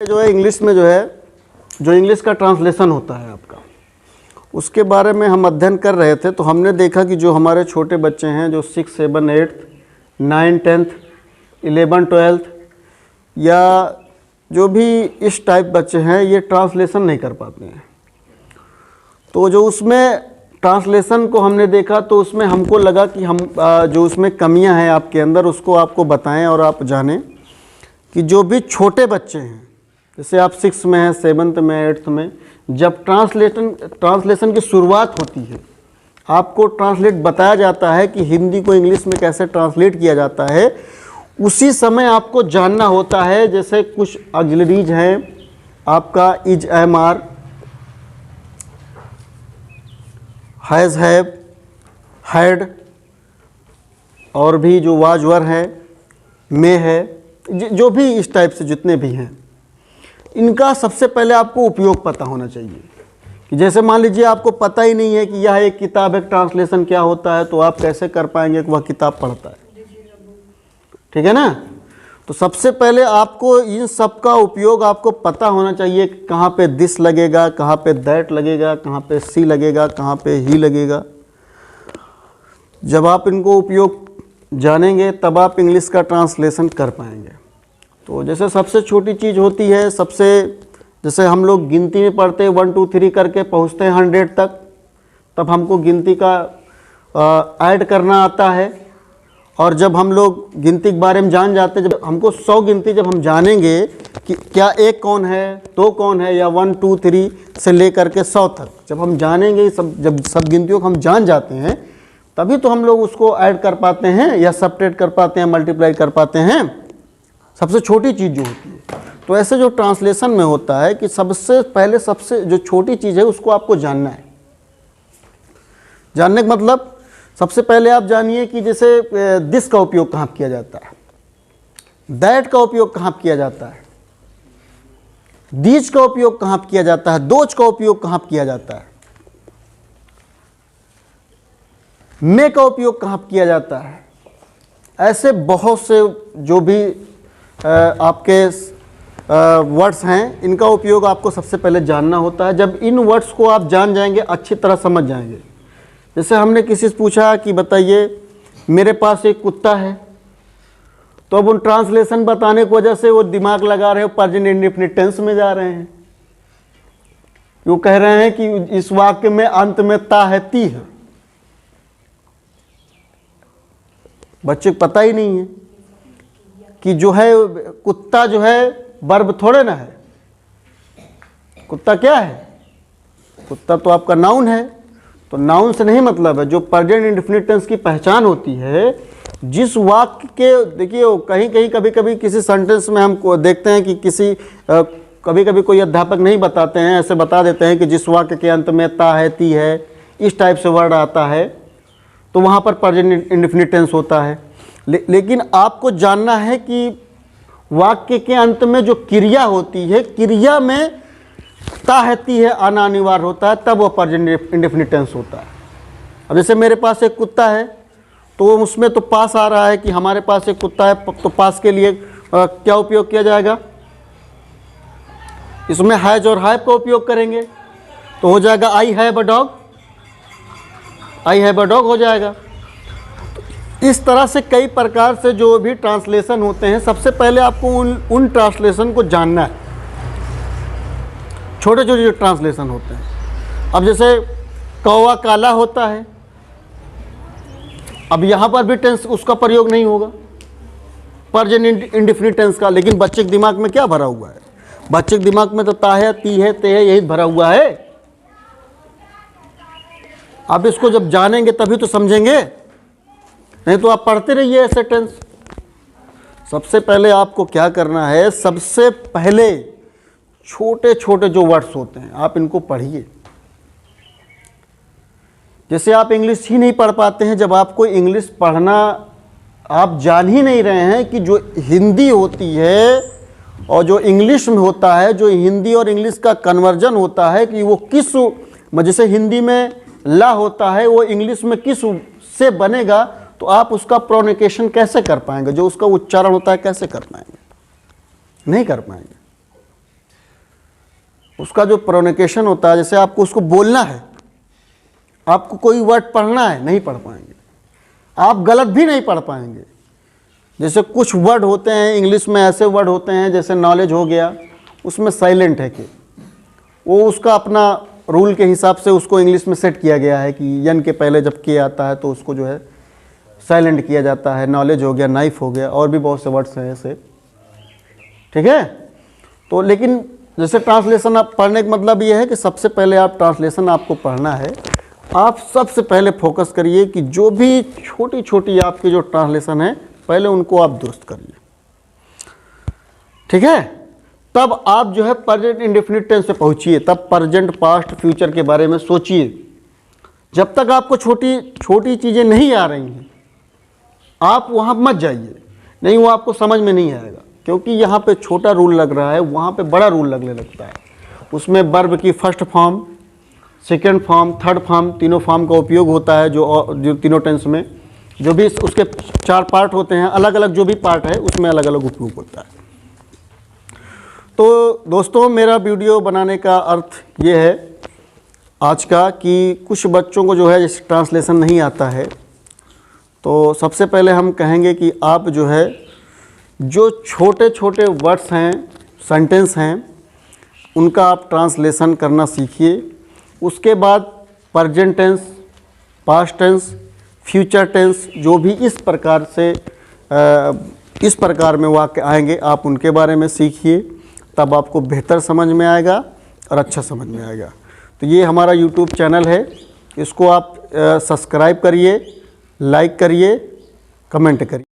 जो है इंग्लिश में जो है जो इंग्लिश का ट्रांसलेशन होता है आपका, उसके बारे में हम अध्ययन कर रहे थे। तो हमने देखा कि जो हमारे छोटे बच्चे हैं जो 6, 7, 8, 9, 10, 11, 12 या जो भी इस टाइप बच्चे हैं, ये ट्रांसलेशन नहीं कर पाते हैं। तो जो उसमें ट्रांसलेशन को हमने देखा तो उसमें हमको लगा कि हम जो उसमें कमियां हैं आपके अंदर उसको आपको बताएं और आप जानें कि जो भी छोटे बच्चे हैं, जैसे आप 6 में हैं, 7th में, 8th में, जब ट्रांसलेशन की शुरुआत होती है, आपको ट्रांसलेट बताया जाता है कि हिंदी को इंग्लिश में कैसे ट्रांसलेट किया जाता है, उसी समय आपको जानना होता है। जैसे कुछ ऑक्सिलरीज हैं आपका, is, am, are, has, have, had, और भी जो वाज, वर है, मे है, जो भी इस टाइप से जितने भी हैं, इनका सबसे पहले आपको उपयोग पता होना चाहिए। कि जैसे मान लीजिए आपको पता ही नहीं है कि यह एक किताब है, ट्रांसलेशन क्या होता है, तो आप कैसे कर पाएंगे कि वह किताब पढ़ता है? ठीक है ना। तो सबसे पहले आपको इन सब का उपयोग आपको पता होना चाहिए। कहाँ पे दिस लगेगा, कहाँ पे दैट लगेगा, कहाँ पे सी लगेगा, कहाँ पे ही लगेगा। जब आप इनको उपयोग जानेंगे तब आप इंग्लिश का ट्रांसलेशन कर पाएंगे। तो जैसे सबसे छोटी चीज़ होती है, जैसे हम लोग गिनती में पढ़ते हैं 1 2 3 करके पहुँचते हैं 100 तक, तब हमको गिनती का ऐड करना आता है। और जब हम लोग गिनती के बारे में जान जाते हैं, जब हमको 100 गिनती जब हम जानेंगे कि क्या एक कौन है, दो कौन है, या 1 2 3 से लेकर के 100 तक जब हम जानेंगे, जब सब गिनतियों को हम जान जाते हैं, तभी तो हम लोग उसको ऐड कर पाते हैं या सबट्रैक्ट कर पाते हैं, मल्टीप्लाई कर पाते हैं। सबसे छोटी चीज़ जो होती है। तो ऐसे जो ट्रांसलेशन में होता है कि सबसे पहले सबसे जो छोटी चीज़ है उसको आपको जानना है। जानने का मतलब सबसे पहले आप जानिए कि जैसे दिस का उपयोग कहाँ किया जाता है, दैट का उपयोग कहाँ किया जाता है, दीज का उपयोग कहाँ किया जाता है, दोज का उपयोग कहाँ किया जाता है, मे का उपयोग कहाँ किया जाता है। ऐसे बहुत से जो भी आपके वर्ड्स हैं, इनका उपयोग आपको सबसे पहले जानना होता है। जब इन वर्ड्स को आप जान जाएंगे, अच्छी तरह समझ जाएंगे। जैसे हमने किसी से पूछा कि बताइए मेरे पास एक कुत्ता है, तो अब उन ट्रांसलेशन बताने की वजह से वो दिमाग लगा रहे हो, प्रेजेंट इंडेफिनिट टेंस में जा रहे हैं। वो कह रहे हैं कि इस वाक्य में अंत में ता है, ती है। बच्चे को पता ही नहीं है कि जो है कुत्ता जो है वर्ब थोड़े ना है। कुत्ता क्या है? कुत्ता तो आपका नाउन है। तो नाउन से नहीं मतलब है। जो प्रेजेंट इंडेफिनिट टेंस की पहचान होती है, जिस वाक्य के, देखिए कहीं कहीं कभी कभी किसी सेंटेंस में हम देखते हैं कि किसी कभी कभी कोई अध्यापक नहीं बताते हैं, ऐसे बता देते हैं कि जिस वाक्य के अंत में ता है, ती है, इस टाइप से वर्ड आता है, तो वहाँ पर प्रेजेंट इंडेफिनिट टेंस होता है। लेकिन आपको जानना है कि वाक्य के अंत में जो क्रिया होती है, क्रिया में ता है, ती है आना अनिवार्य होता है, तब वह प्रेजेंट इंडेफिनिट टेंस होता है। अब जैसे मेरे पास एक कुत्ता है, तो उसमें तो पास आ रहा है कि हमारे पास एक कुत्ता है, तो पास के लिए क्या उपयोग किया जाएगा? इसमें हैज और हैव का उपयोग करेंगे, तो हो जाएगा I have a dog, I have a dog हो जाएगा। इस तरह से कई प्रकार से जो भी ट्रांसलेशन होते हैं, सबसे पहले आपको उन ट्रांसलेशन को जानना है। छोटे छोटे जो ट्रांसलेशन होते हैं, अब जैसे कौवा काला होता है, अब यहाँ पर भी टेंस उसका प्रयोग नहीं होगा, प्रेजेंट इंडेफिनिट टेंस का। लेकिन बच्चे के दिमाग में क्या भरा हुआ है? बच्चे के दिमाग में तो ता है, ती है, ते है, यही भरा हुआ है। आप इसको जब जानेंगे तभी तो समझेंगे, नहीं तो आप पढ़ते रहिए ऐसे टेंस। सबसे पहले आपको क्या करना है, सबसे पहले छोटे छोटे जो वर्ड्स होते हैं आप इनको पढ़िए। जैसे आप इंग्लिश ही नहीं पढ़ पाते हैं, जब आपको इंग्लिश पढ़ना आप जान ही नहीं रहे हैं कि जो हिंदी होती है और जो इंग्लिश में होता है, जो हिंदी और इंग्लिश का कन्वर्जन होता है, कि वो किस, जैसे हिंदी में ला होता है, वो इंग्लिश में किस से बनेगा, तो आप उसका प्रोनाउंसिएशन कैसे कर पाएंगे? जो उसका उच्चारण होता है कैसे कर पाएंगे? नहीं कर पाएंगे। उसका जो प्रोनाउंसिएशन होता है, जैसे आपको उसको बोलना है, आपको कोई वर्ड पढ़ना है, नहीं पढ़ पाएंगे, आप गलत भी नहीं पढ़ पाएंगे। जैसे कुछ वर्ड होते हैं इंग्लिश में, ऐसे वर्ड होते हैं जैसे नॉलेज हो गया, उसमें साइलेंट है कि वो उसका अपना रूल के हिसाब से उसको इंग्लिश में सेट किया गया है कि यन के पहले जब के आता है तो उसको जो है साइलेंट किया जाता है। नॉलेज हो गया, नाइफ हो गया, और भी बहुत से वर्ड्स हैं ऐसे, ठीक है। तो लेकिन जैसे ट्रांसलेशन आप पढ़ने का मतलब ये है कि सबसे पहले आप ट्रांसलेशन आपको पढ़ना है, आप सबसे पहले फोकस करिए कि जो भी छोटी छोटी आपकी जो ट्रांसलेशन है पहले उनको आप दुरुस्त करिए, ठीक है। तब आप जो है प्रेजेंट इंडेफिनिट टेंस पे पहुंचिए, तब प्रेजेंट पास्ट फ्यूचर के बारे में सोचिए। जब तक आपको छोटी छोटी चीज़ें नहीं आ रही हैं आप वहाँ मत जाइए, नहीं वो आपको समझ में नहीं आएगा, क्योंकि यहाँ पे छोटा रूल लग रहा है, वहाँ पे बड़ा रूल लगने लगता है। उसमें वर्ब की first form, second form, third form, तीनों फॉर्म का उपयोग होता है। जो तीनों टेंस में जो भी उसके 4 पार्ट होते हैं, अलग अलग जो भी पार्ट है उसमें अलग अलग उपयोग होता है। तो दोस्तों, मेरा वीडियो बनाने का अर्थ ये है आज का कि कुछ बच्चों को जो है जैसे ट्रांसलेशन नहीं आता है, तो सबसे पहले हम कहेंगे कि आप जो है जो छोटे छोटे वर्ड्स हैं, सेंटेंस हैं, उनका आप ट्रांसलेशन करना सीखिए। उसके बाद present tense, past tense, future tense, जो भी इस प्रकार में वाक्य आएंगे आप उनके बारे में सीखिए, तब आपको बेहतर समझ में आएगा और अच्छा समझ में आएगा। तो ये हमारा YouTube चैनल है, इसको आप सब्सक्राइब करिए, लाइक करिए, कमेंट करिए।